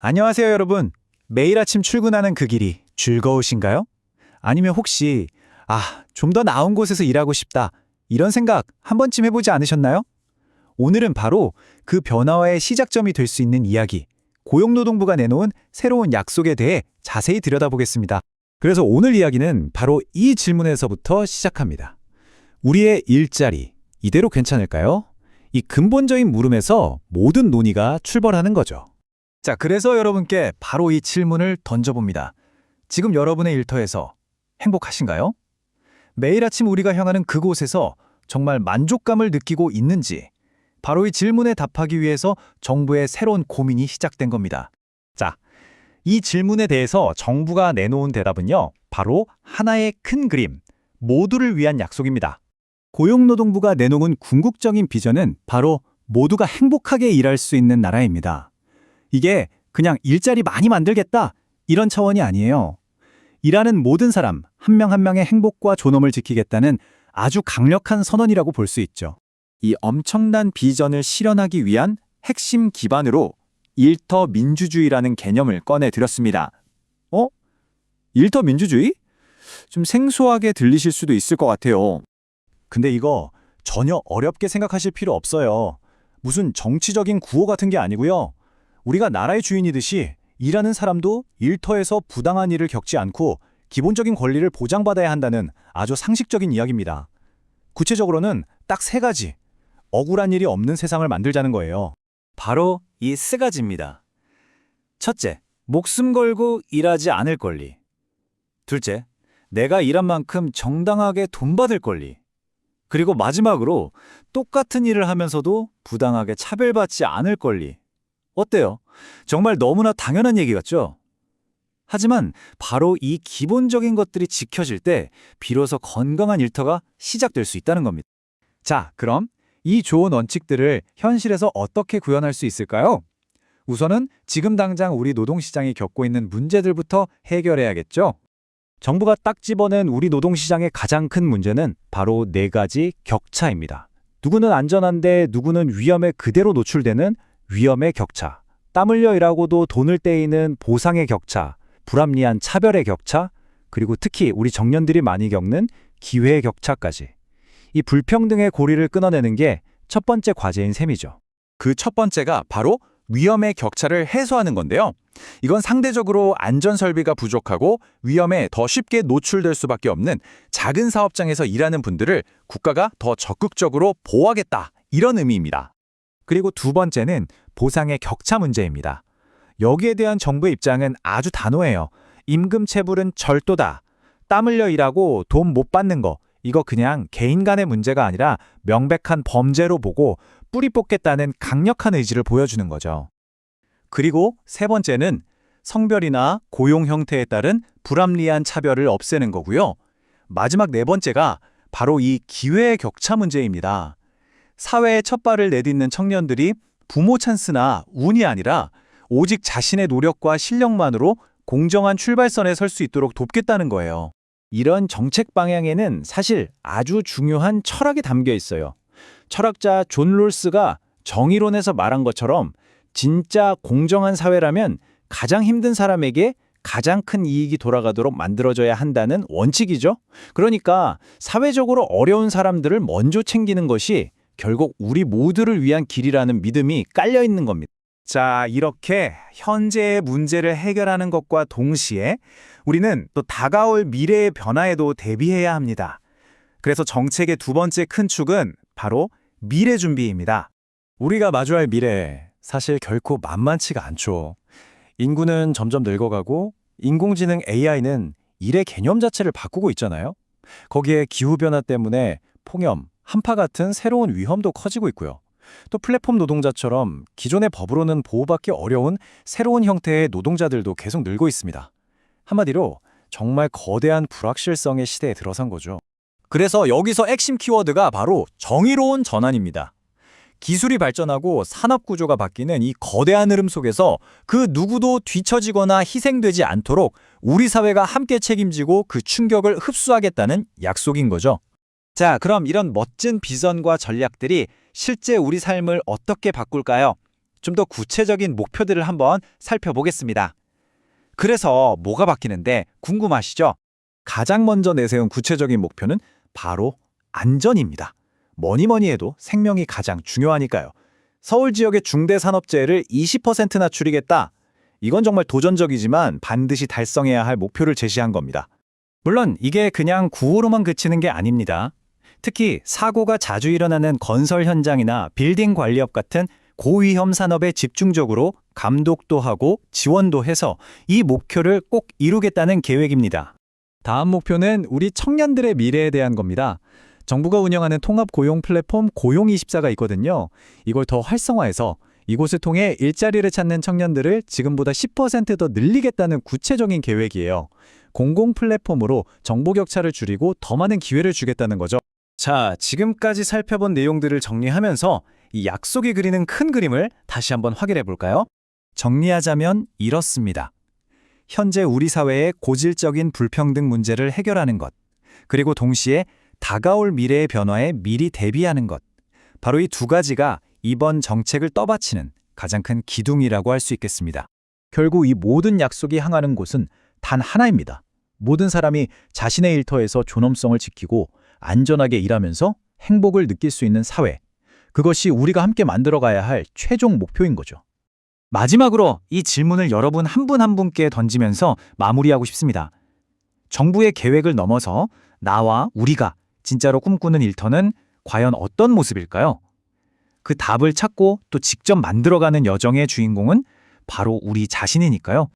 안녕하세요, 여러분. 매일 아침 출근하는 그 길이 즐거우신가요? 아니면 혹시, 좀 더 나은 곳에서 일하고 싶다. 이런 생각 한 번쯤 해보지 않으셨나요? 오늘은 바로 그 변화와의 시작점이 될 수 있는 이야기, 고용노동부가 내놓은 새로운 약속에 대해 자세히 들여다보겠습니다. 그래서 오늘 이야기는 바로 이 질문에서부터 시작합니다. 우리의 일자리, 이대로 괜찮을까요? 이 근본적인 물음에서 모든 논의가 출발하는 거죠. 자, 그래서 여러분께 바로 이 질문을 던져봅니다. 지금 여러분의 일터에서 행복하신가요? 매일 아침 우리가 향하는 그곳에서 정말 만족감을 느끼고 있는지, 바로 이 질문에 답하기 위해서 정부의 새로운 고민이 시작된 겁니다. 자, 이 질문에 대해서 정부가 내놓은 대답은요, 바로 하나의 큰 그림, 모두를 위한 약속입니다. 고용노동부가 내놓은 궁극적인 비전은 바로 모두가 행복하게 일할 수 있는 나라입니다. 이게 그냥 일자리 많이 만들겠다 이런 차원이 아니에요. 일하는 모든 사람 한 명 한 명의 행복과 존엄을 지키겠다는 아주 강력한 선언이라고 볼 수 있죠. 이 엄청난 비전을 실현하기 위한 핵심 기반으로 일터 민주주의라는 개념을 꺼내드렸습니다. 일터 민주주의? 좀 생소하게 들리실 수도 있을 것 같아요. 근데 이거 전혀 어렵게 생각하실 필요 없어요. 무슨 정치적인 구호 같은 게 아니고요. 우리가 나라의 주인이듯이 일하는 사람도 일터에서 부당한 일을 겪지 않고 기본적인 권리를 보장받아야 한다는 아주 상식적인 이야기입니다. 구체적으로는 딱 세 가지, 억울한 일이 없는 세상을 만들자는 거예요. 바로 이 세 가지입니다. 첫째, 목숨 걸고 일하지 않을 권리. 둘째, 내가 일한 만큼 정당하게 돈 받을 권리. 그리고 마지막으로 똑같은 일을 하면서도 부당하게 차별받지 않을 권리. 어때요? 정말 너무나 당연한 얘기 같죠? 하지만 바로 이 기본적인 것들이 지켜질 때 비로소 건강한 일터가 시작될 수 있다는 겁니다. 자, 그럼 이 좋은 원칙들을 현실에서 어떻게 구현할 수 있을까요? 우선은 지금 당장 우리 노동시장이 겪고 있는 문제들부터 해결해야겠죠? 정부가 딱 집어낸 우리 노동시장의 가장 큰 문제는 바로 네 가지 격차입니다. 누구는 안전한데 누구는 위험에 그대로 노출되는 위험의 격차, 땀 흘려 일하고도 돈을 떼이는 보상의 격차, 불합리한 차별의 격차, 그리고 특히 우리 청년들이 많이 겪는 기회의 격차까지. 이 불평등의 고리를 끊어내는 게 첫 번째 과제인 셈이죠. 그 첫 번째가 바로 위험의 격차를 해소하는 건데요. 이건 상대적으로 안전설비가 부족하고 위험에 더 쉽게 노출될 수밖에 없는 작은 사업장에서 일하는 분들을 국가가 더 적극적으로 보호하겠다, 이런 의미입니다. 그리고 두 번째는 보상의 격차 문제입니다. 여기에 대한 정부의 입장은 아주 단호해요. 임금 체불은 절도다. 땀 흘려 일하고 돈 못 받는 거, 이거 그냥 개인 간의 문제가 아니라 명백한 범죄로 보고 뿌리 뽑겠다는 강력한 의지를 보여주는 거죠. 그리고 세 번째는 성별이나 고용 형태에 따른 불합리한 차별을 없애는 거고요. 마지막 네 번째가 바로 이 기회의 격차 문제입니다. 사회에 첫 발을 내딛는 청년들이 부모 찬스나 운이 아니라 오직 자신의 노력과 실력만으로 공정한 출발선에 설 수 있도록 돕겠다는 거예요. 이런 정책 방향에는 사실 아주 중요한 철학이 담겨 있어요. 철학자 존 롤스가 정의론에서 말한 것처럼 진짜 공정한 사회라면 가장 힘든 사람에게 가장 큰 이익이 돌아가도록 만들어져야 한다는 원칙이죠. 그러니까 사회적으로 어려운 사람들을 먼저 챙기는 것이 결국 우리 모두를 위한 길이라는 믿음이 깔려 있는 겁니다. 자, 이렇게 현재의 문제를 해결하는 것과 동시에 우리는 또 다가올 미래의 변화에도 대비해야 합니다. 그래서 정책의 두 번째 큰 축은 바로 미래 준비입니다. 우리가 마주할 미래, 사실 결코 만만치가 않죠. 인구는 점점 늙어가고 인공지능 AI는 일의 개념 자체를 바꾸고 있잖아요. 거기에 기후변화 때문에 폭염, 한파 같은 새로운 위험도 커지고 있고요. 또 플랫폼 노동자처럼 기존의 법으로는 보호받기 어려운 새로운 형태의 노동자들도 계속 늘고 있습니다. 한마디로 정말 거대한 불확실성의 시대에 들어선 거죠. 그래서 여기서 핵심 키워드가 바로 정의로운 전환입니다. 기술이 발전하고 산업 구조가 바뀌는 이 거대한 흐름 속에서 그 누구도 뒤처지거나 희생되지 않도록 우리 사회가 함께 책임지고 그 충격을 흡수하겠다는 약속인 거죠. 자, 그럼 이런 멋진 비전과 전략들이 실제 우리 삶을 어떻게 바꿀까요? 좀 더 구체적인 목표들을 한번 살펴보겠습니다. 그래서 뭐가 바뀌는데 궁금하시죠? 가장 먼저 내세운 구체적인 목표는 바로 안전입니다. 뭐니 해도 생명이 가장 중요하니까요. 서울 지역의 중대산업재해를 20%나 줄이겠다. 이건 정말 도전적이지만 반드시 달성해야 할 목표를 제시한 겁니다. 물론 이게 그냥 구호로만 그치는 게 아닙니다. 특히 사고가 자주 일어나는 건설 현장이나 빌딩 관리업 같은 고위험 산업에 집중적으로 감독도 하고 지원도 해서 이 목표를 꼭 이루겠다는 계획입니다. 다음 목표는 우리 청년들의 미래에 대한 겁니다. 정부가 운영하는 통합 고용 플랫폼 고용24가 있거든요. 이걸 더 활성화해서 이곳을 통해 일자리를 찾는 청년들을 지금보다 10% 더 늘리겠다는 구체적인 계획이에요. 공공 플랫폼으로 정보 격차를 줄이고 더 많은 기회를 주겠다는 거죠. 자, 지금까지 살펴본 내용들을 정리하면서 이 약속이 그리는 큰 그림을 다시 한번 확인해 볼까요? 정리하자면 이렇습니다. 현재 우리 사회의 고질적인 불평등 문제를 해결하는 것, 그리고 동시에 다가올 미래의 변화에 미리 대비하는 것. 바로 이 두 가지가 이번 정책을 떠받치는 가장 큰 기둥이라고 할 수 있겠습니다. 결국 이 모든 약속이 향하는 곳은 단 하나입니다. 모든 사람이 자신의 일터에서 존엄성을 지키고 안전하게 일하면서 행복을 느낄 수 있는 사회. 그것이 우리가 함께 만들어가야 할 최종 목표인 거죠. 마지막으로 이 질문을 여러분 한 분 한 분께 던지면서 마무리하고 싶습니다. 정부의 계획을 넘어서 나와 우리가 진짜로 꿈꾸는 일터는 과연 어떤 모습일까요? 그 답을 찾고 또 직접 만들어가는 여정의 주인공은 바로 우리 자신이니까요.